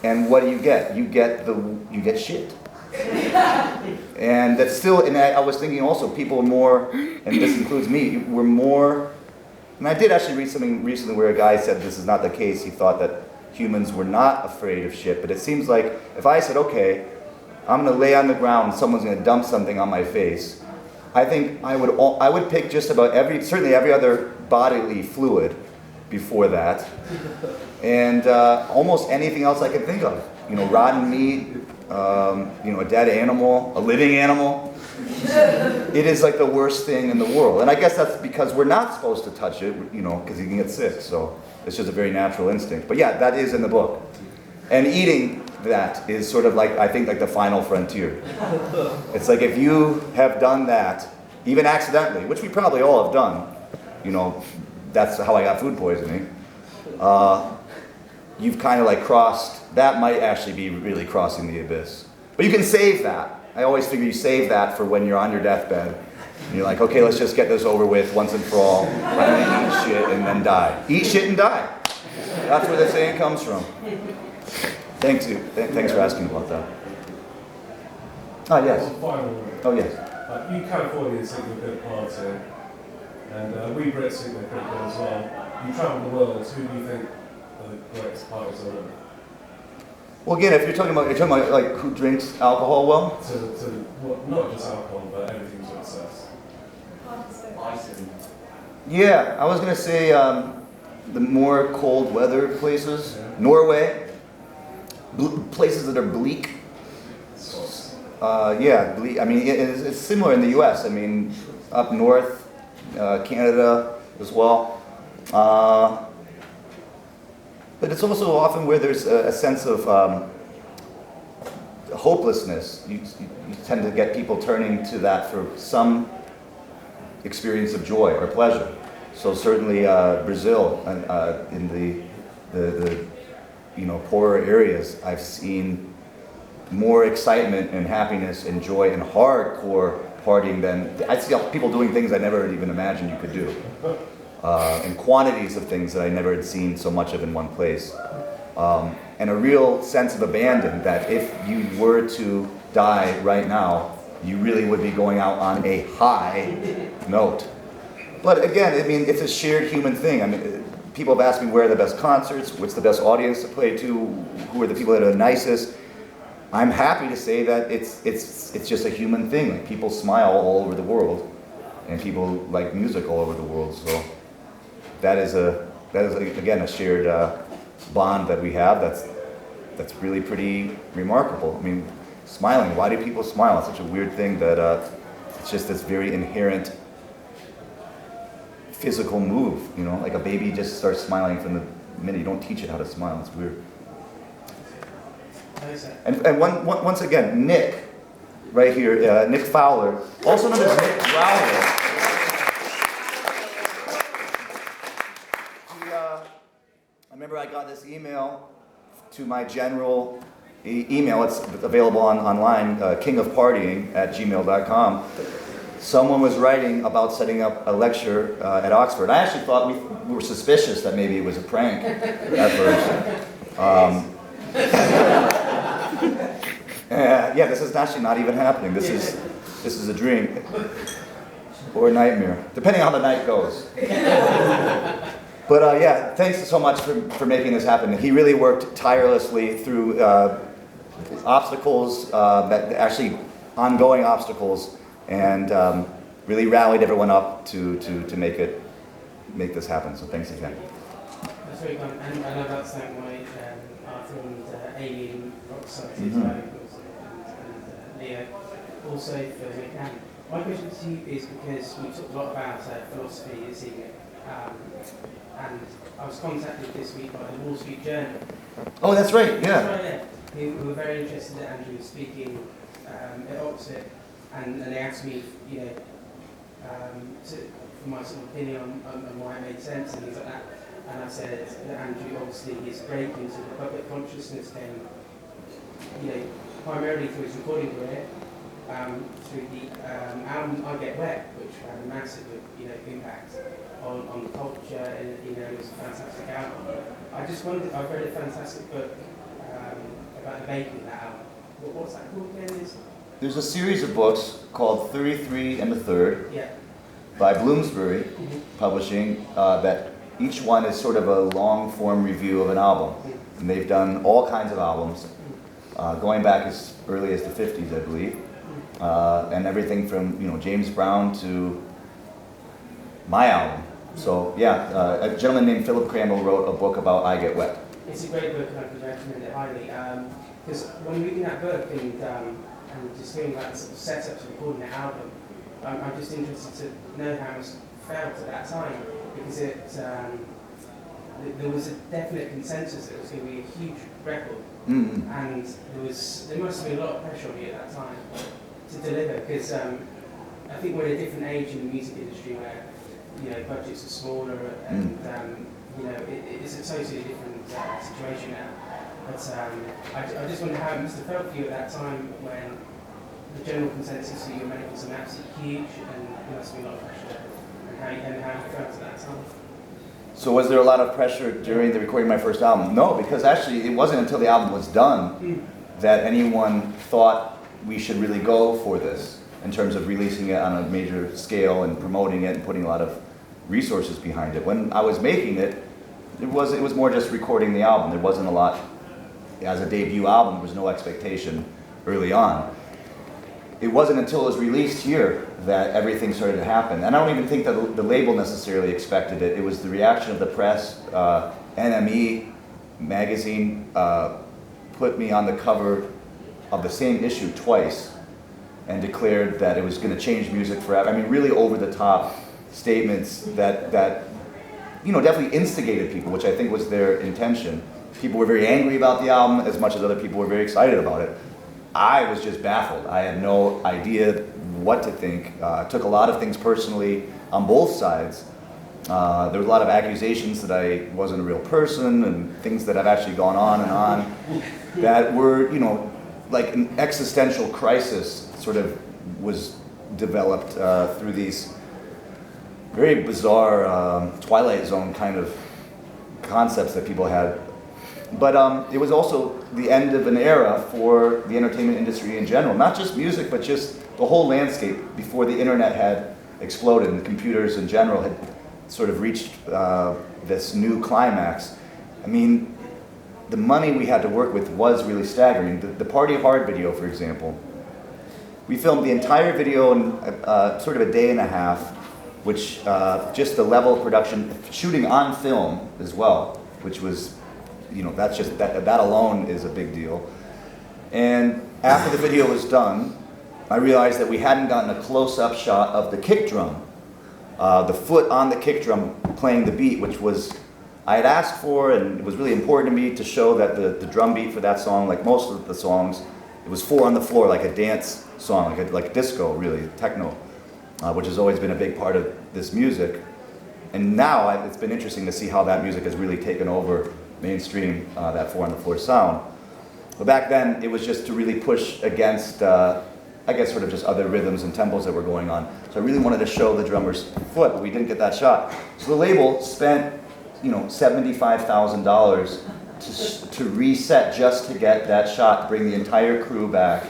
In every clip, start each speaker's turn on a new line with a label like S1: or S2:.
S1: And what do? You get shit. And that's still, and I was thinking also, people are more, and this includes me, we're more, and I did actually read something recently where a guy said this is not the case. He thought that humans were not afraid of shit, but it seems like if I said, okay, I'm going to lay on the ground and someone's going to dump something on my face, I think I would pick just about certainly every other bodily fluid before that, and almost anything else I could think of. Rotten meat, a dead animal, a living animal. It is like the worst thing in the world. And I guess that's because we're not supposed to touch it, because you can get sick. So it's just a very natural instinct. But yeah, that is in the book. And eating that is sort of like, I think, like the final frontier. It's like if you have done that, even accidentally, which we probably all have done, that's how I got food poisoning, you've kind of like crossed, that might actually be really crossing the abyss. But you can save that. I always figure you save that for when you're on your deathbed. And you're like, okay, let's just get this over with once and for all. I'm going to eat shit and then die. Eat shit and die. That's where the saying comes from. Thanks for asking about that. Ah, yes. Oh, yes.
S2: You Californians think we're a good party, and we Brits think we're pretty good as well. You travel the world, who do you think are the greatest parties on earth?
S1: Well, again, if you're talking about like who drinks alcohol well?
S2: Not just alcohol, but everything to excess.
S1: Yeah, I was going to say the more cold weather places. Yeah. Norway. Places that are bleak. Bleak. I mean, it's similar in the U.S. I mean, up north, Canada as well. But it's also often where there's a sense of hopelessness. You tend to get people turning to that for some experience of joy or pleasure. So certainly Brazil, in the poorer areas, I've seen more excitement and happiness and joy and hardcore partying than I see people doing things I never even imagined you could do. And quantities of things that I never had seen so much of in one place. And a real sense of abandon that if you were to die right now, you really would be going out on a high note. But again, I mean, it's a shared human thing. I mean, people have asked me where are the best concerts, what's the best audience to play to, who are the people that are the nicest. I'm happy to say that it's just a human thing. Like, people smile all over the world, and people like music all over the world. So that is again a shared bond that we have. That's really pretty remarkable. I mean, smiling. Why do people smile? It's such a weird thing that it's just this very inherent physical move. Like a baby just starts smiling from the minute you don't teach it how to smile. It's weird. And once again, Nick, right here, Nick Fowler, also known as Nick Growler. I remember I got this email to my general email. It's available online, kingofpartying@gmail.com. Someone was writing about setting up a lecture at Oxford. I actually thought we were suspicious that maybe it was a prank at first. This is actually not even happening. This is a dream or a nightmare, depending on how the night goes. But thanks so much for making this happen. He really worked tirelessly through obstacles, that actually ongoing obstacles, and really rallied everyone up to make this happen. So thanks again.
S3: That's very kind, and I'd like to thank my Arthur and Amy Rock Society and Leo also for making it happen. My question to you is because we talked a lot about philosophy this evening, and I was contacted this week by the Wall Street Journal.
S1: Oh, that's right, yeah.
S3: That's right, who were very interested that Andrew was speaking at Oxford, and they asked me, for my sort of opinion on why it made sense and things like that. And I said that Andrew, obviously, his break into the public consciousness came, primarily through his recording career, through the album I Get Wet, which had a massive, impact on culture, and it was a fantastic album. I just wondered, I've read a fantastic book about the making of that album. What's that called again?
S1: There's a series of books called 33 and the Third
S3: Yeah.
S1: by Bloomsbury Publishing that each one is sort of a long-form review of an album. And they've done all kinds of albums, going back as early as the 50s, I believe, and everything from James Brown to my album. So yeah, a gentleman named Philip Crandall wrote a book about I Get Wet.
S3: It's a great book, and I can recommend it highly. Because when reading that book and just hearing about the sort of setup to recording the album, I'm just interested to know how it felt at that time, because there was a definite consensus that it was going to be a huge record, and there must have been a lot of pressure on you at that time to deliver, because I think we're at a different age in the music industry where budgets are smaller and it's a totally different situation now. But I just wonder how it must have felt for you at that time when the general consensus that you were making something absolutely huge, and there must be a lot of pressure, and how you felt at that time.
S1: So was there a lot of pressure during the recording of my first album? No, because actually it wasn't until the album was done that anyone thought we should really go for this in terms of releasing it on a major scale and promoting it and putting a lot of resources behind it. When I was making it, it was more just recording the album. There wasn't a lot, as a debut album, there was no expectation early on. It wasn't until it was released here that everything started to happen. And I don't even think that the label necessarily expected it. It was the reaction of the press. NME magazine put me on the cover of the same issue twice and declared that it was going to change music forever. I mean, really over-the-top statements that definitely instigated people, which I think was their intention. People were very angry about the album as much as other people were very excited about it. I was just baffled. I had no idea what to think. I took a lot of things personally on both sides. There was a lot of accusations that I wasn't a real person and things that have actually gone on and on that were, like an existential crisis sort of was developed through these very bizarre Twilight Zone kind of concepts that people had. But it was also the end of an era for the entertainment industry in general, not just music, but just the whole landscape before the internet had exploded and computers in general had sort of reached this new climax. I mean, the money we had to work with was really staggering. The Party Hard video, for example, we filmed the entire video in sort of a day and a half, which just the level of production, shooting on film as well, which was, that's just, that alone is a big deal. And after the video was done, I realized that we hadn't gotten a close-up shot of the kick drum, the foot on the kick drum playing the beat, which was, I had asked for, and it was really important to me to show that the drum beat for that song, like most of the songs, it was 4 on the floor, like a dance song, like disco, really, techno, which has always been a big part of this music. And now it's been interesting to see how that music has really taken over mainstream, that 4 on the floor sound. But back then, it was just to really push against, I guess, sort of just other rhythms and tempos that were going on. So I really wanted to show the drummer's foot, but we didn't get that shot. So the label spent, $75,000 to reset just to get that shot, bring the entire crew back.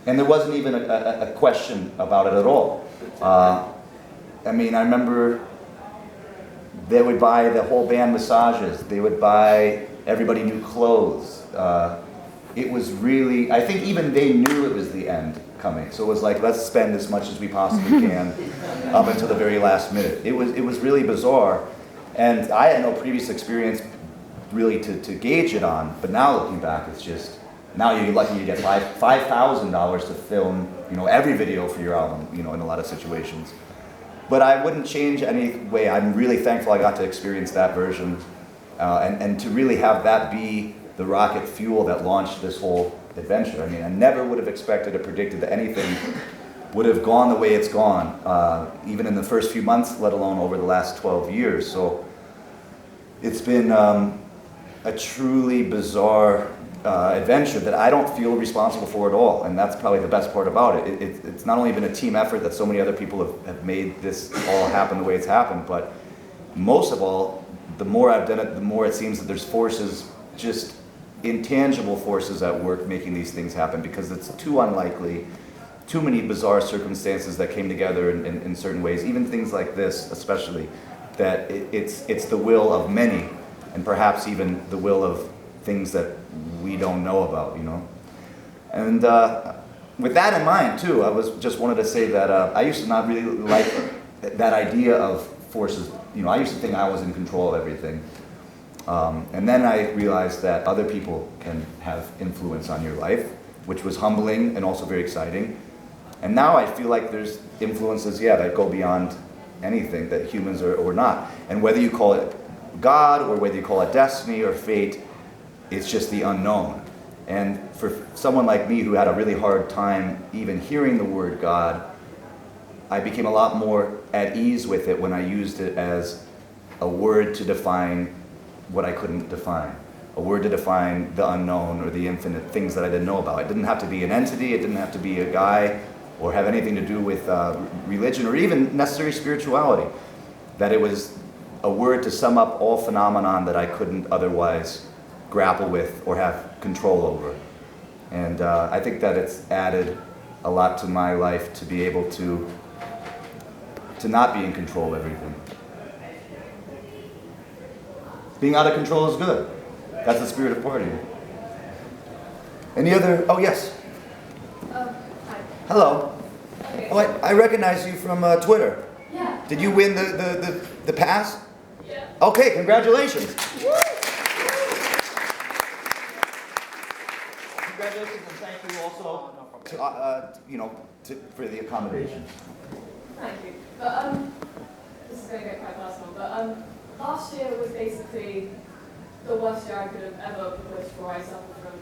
S1: And there wasn't even a question about it at all. I mean, I remember they would buy the whole band massages. They would buy everybody new clothes. It was really, I think even they knew it was the end coming. So it was like, let's spend as much as we possibly can up until the very last minute. It was really bizarre. And I had no previous experience really to gauge it on. But now looking back, it's just, now you're lucky you get $5,000 to film, every video for your album, in a lot of situations. But I wouldn't change any way. I'm really thankful I got to experience that version, and to really have that be the rocket fuel that launched this whole adventure. I mean, I never would have expected or predicted that anything would have gone the way it's gone, even in the first few months, let alone over the last 12 years. So it's been a truly bizarre adventure that I don't feel responsible for at all, and that's probably the best part about it. It's not only been a team effort that so many other people have made this all happen the way it's happened, but most of all, the more I've done it, the more it seems that there's forces just intangible forces at work making these things happen, because it's too unlikely, too many bizarre circumstances that came together in certain ways, even things like this especially, that it's the will of many, and perhaps even the will of things that we don't know about, you know. And with that in mind too, I was just wanted to say that I used to not really like that idea of forces. You know, I used to think I was in control of everything. And then I realized that other people can have influence on your life, which was humbling and also very exciting. And now I feel like there's influences, that go beyond anything that humans are or not. And whether you call it God or whether you call it destiny or fate, it's just the unknown. And for someone like me who had a really hard time even hearing the word God, I became a lot more at ease with it when I used it as a word to define what I couldn't define, a word to define the unknown or the infinite things that I didn't know about. It didn't have to be an entity, it didn't have to be a guy or have anything to do with religion or even necessary spirituality, that it was a word to sum up all phenomenon that I couldn't otherwise grapple with or have control over. And I think that it's added a lot to my life to be able to not be in control of everything. Being out of control is good. That's the spirit of partying. Any other? Oh, yes.
S4: Hi.
S1: Hello.
S4: Okay.
S1: Oh, I recognize you from Twitter.
S4: Yeah.
S1: Did you win the pass?
S4: Yeah.
S1: Okay, congratulations. Congratulations, and thank you also for the accommodations.
S4: Thank you. But this is going to get quite personal. But last year was basically the worst year I could have ever wished for. I suffered from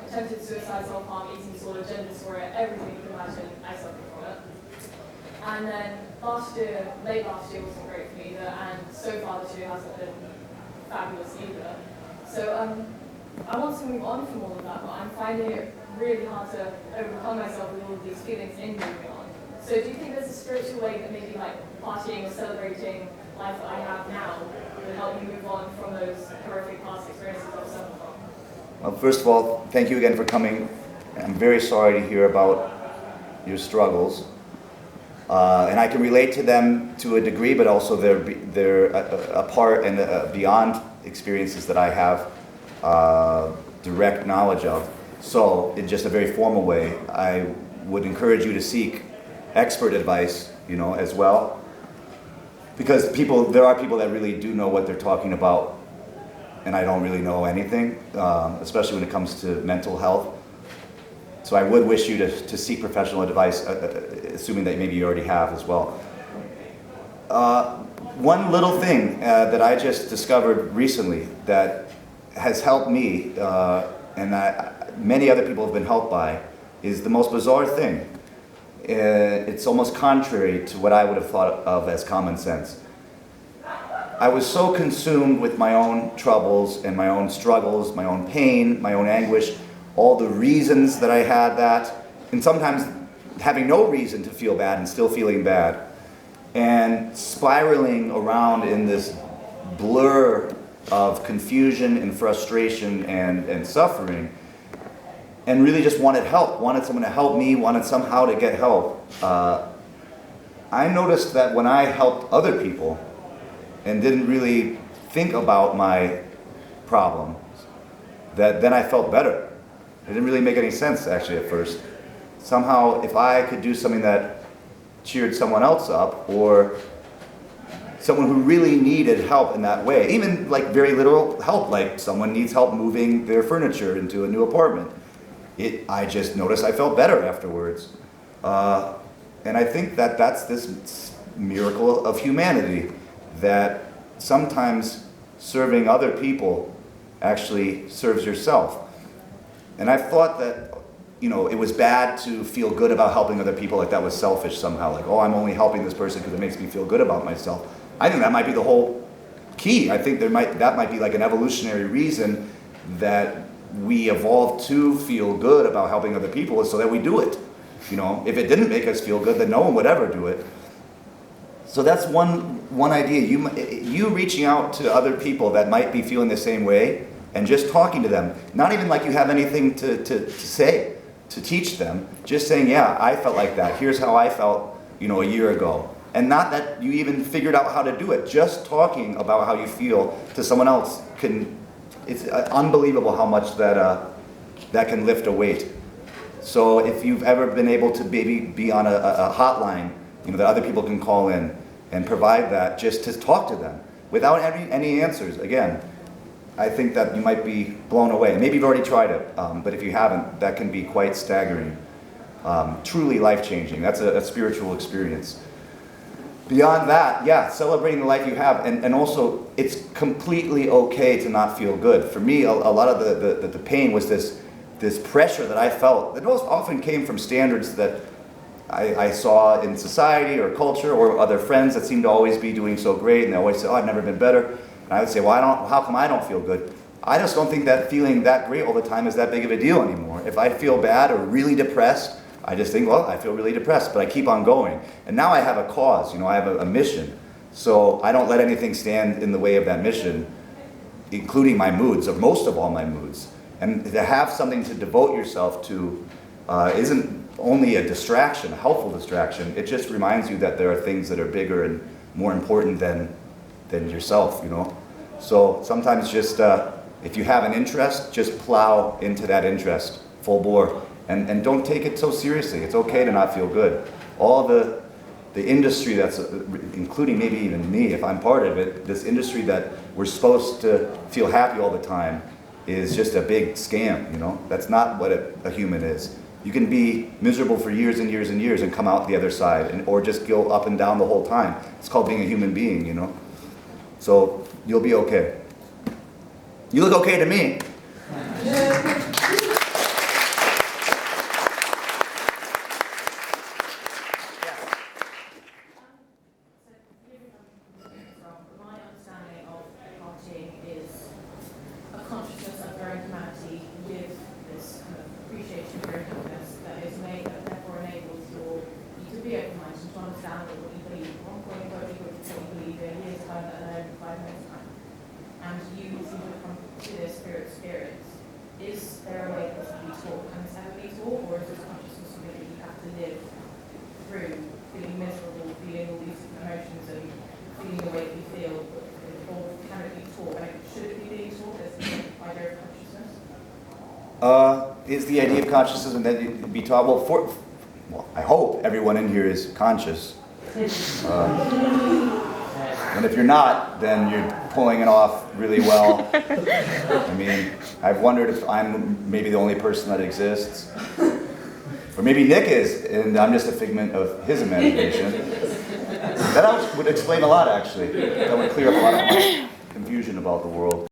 S4: attempted suicide, self-harm, eating disorder, gender dysphoria, everything you can imagine. I suffered from it. And then late last year wasn't great for me either, and so far this year hasn't been fabulous either. So I want to move on from all of that, but I'm finding it really hard to overcome myself with all of these feelings in moving on. So do you think there's a spiritual way that maybe partying or celebrating life that I have now would help me move on from those horrific past experiences I've suffered from?
S1: Well, first of all, thank you again for coming. I'm very sorry to hear about your struggles. And I can relate to them to a degree, but also they're a part and beyond experiences that I have direct knowledge of. So, in just a very formal way, I would encourage you to seek expert advice, as well. Because there are people that really do know what they're talking about, and I don't really know anything, especially when it comes to mental health. So I would wish you to seek professional advice, assuming that maybe you already have as well. One little thing that I just discovered recently that has helped me, and that many other people have been helped by, is the most bizarre thing. It's almost contrary to what I would have thought of as common sense. I was so consumed with my own troubles and my own struggles, my own pain, my own anguish, all the reasons that I had that, and sometimes having no reason to feel bad and still feeling bad, and spiraling around in this blur of confusion and frustration and suffering, and really just wanted help, wanted someone to help me, wanted somehow to get help. I noticed that when I helped other people and didn't really think about my problems, that then I felt better. It didn't really make any sense actually at first. Somehow if I could do something that cheered someone else up, or someone who really needed help in that way, even very literal help, like someone needs help moving their furniture into a new apartment, I just noticed I felt better afterwards. And I think that that's this miracle of humanity, that sometimes serving other people actually serves yourself. And I thought that, it was bad to feel good about helping other people, like that was selfish somehow, I'm only helping this person because it makes me feel good about myself. I think that might be the whole key. I think that might be an evolutionary reason that we evolved to feel good about helping other people, is so that we do it. If it didn't make us feel good, then no one would ever do it. So that's one idea. You reaching out to other people that might be feeling the same way and just talking to them, not even like you have anything to say, to teach them, just saying, yeah, I felt like that, here's how I felt, a year ago. And not that you even figured out how to do it, just talking about how you feel to someone else it's unbelievable how much that can lift a weight. So if you've ever been able to maybe be on a hotline, that other people can call in and provide that, just to talk to them without any answers, again, I think that you might be blown away. Maybe you've already tried it, but if you haven't, that can be quite staggering. Truly life-changing. That's a spiritual experience. Beyond that, yeah, celebrating the life you have, and also it's completely okay to not feel good. For me, a lot of the pain was this pressure that I felt that most often came from standards that I saw in society or culture or other friends that seemed to always be doing so great, and they always say, oh, I've never been better. And I would say, well, how come I don't feel good? I just don't think that feeling that great all the time is that big of a deal anymore. If I feel bad or really depressed, I just think, well, I feel really depressed, but I keep on going. And now I have a cause, I have a mission. So I don't let anything stand in the way of that mission, including my moods, or most of all my moods. And to have something to devote yourself to isn't only a distraction, a helpful distraction. It just reminds you that there are things that are bigger and more important than yourself, So sometimes just, if you have an interest, just plow into that interest full bore. And don't take it so seriously. It's okay to not feel good. All the industry that's, including maybe even me, if I'm part of it, this industry that we're supposed to feel happy all the time is just a big scam, That's not what a human is. You can be miserable for years and years and years and come out the other side, or just go up and down the whole time. It's called being a human being, So you'll be okay. You look okay to me.
S5: My understanding of partying is a consciousness of your own humanity with this kind of appreciation of your own happiness that is made, that therefore enables you to be open-minded and to understand what you believe. One point, what you believe in a year's time, let alone 5 minutes' time. And you seem to have come to this spirit experience. Is there a way that this can be taught? Can this ever be taught? Or is this consciousness something that you have to live through, feeling miserable, feeling all these emotions and feeling the way that you feel, or can it be taught? Should it be being taught as the idea of consciousness?
S1: Is the idea of consciousness and that it be taught? Well, I hope everyone in here is conscious. And if you're not, then you're pulling it off really well. I mean, I've wondered if I'm maybe the only person that exists. Or maybe Nick is, and I'm just a figment of his imagination. That would explain a lot, actually. That would clear up a lot of my confusion about the world.